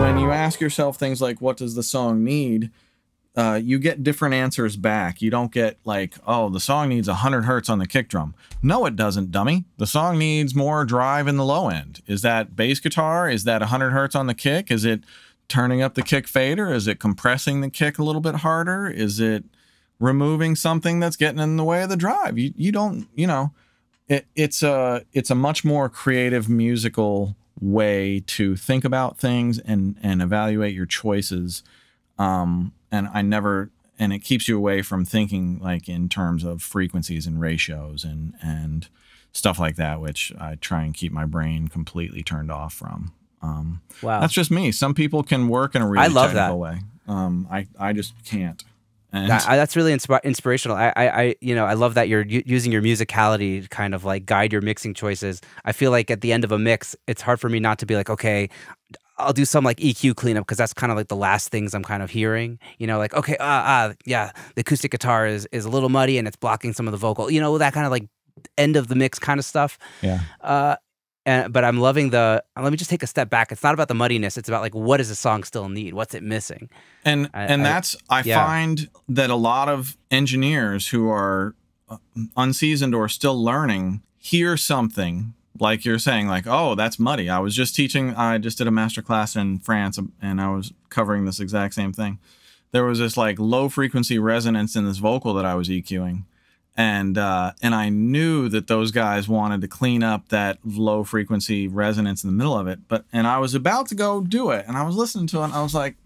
when you ask yourself things like, what does the song need? You get different answers back. You don't get like, oh, the song needs 100 hertz on the kick drum. No, it doesn't, dummy. The song needs more drive in the low end. Is that bass guitar? Is that 100 hertz on the kick? Is it turning up the kick fader? Is it compressing the kick a little bit harder? Is it removing something that's getting in the way of the drive? You don't, you know, it's a much more creative musical way to think about things and evaluate your choices. And it keeps you away from thinking like in terms of frequencies and ratios and stuff like that, which I try and keep my brain completely turned off from. Wow. That's just me. Some people can work in a really technical way. I just can't. And that's really inspirational. I love that you're using your musicality to kind of like guide your mixing choices. I feel like at the end of a mix, it's hard for me not to be like, okay, I'll do some like EQ cleanup because that's kind of like the last things I'm kind of hearing. You know, like, okay, yeah, the acoustic guitar is a little muddy and it's blocking some of the vocal. You know, that kind of like end of the mix kind of stuff. Yeah. But I'm loving let me just take a step back. It's not about the muddiness. It's about like, what does the song still need? What's it missing? I find that a lot of engineers who are unseasoned or still learning hear something like you're saying, like, oh, that's muddy. I just did a master class in France and I was covering this exact same thing. There was this like low frequency resonance in this vocal that I was EQing. And I knew that those guys wanted to clean up that low frequency resonance in the middle of it. And I was about to go do it. And I was listening to it and I was like,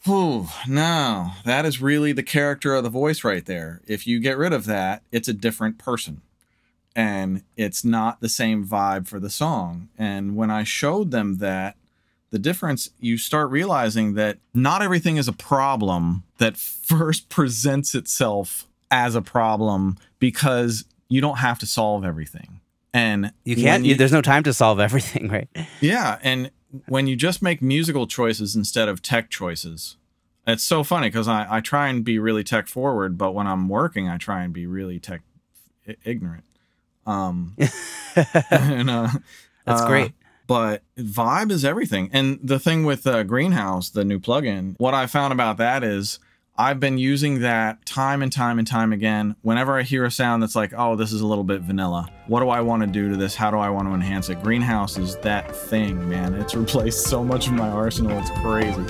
whew, no, that is really the character of the voice right there. If you get rid of that, it's a different person. And it's not the same vibe for the song. And when I showed them that, the difference, you start realizing that not everything is a problem that first presents itself as a problem, because you don't have to solve everything. And you can't, there's no time to solve everything, right? Yeah. And when you just make musical choices instead of tech choices, it's so funny because I try and be really tech forward, but when I'm working, I try and be really tech ignorant. That's great. But vibe is everything. And the thing with Greenhouse, the new plugin, what I found about that is I've been using that time and time and time again. Whenever I hear a sound that's like, oh, this is a little bit vanilla. What do I want to do to this? How do I want to enhance it? Greenhouse is that thing, man. It's replaced so much of my arsenal. It's crazy.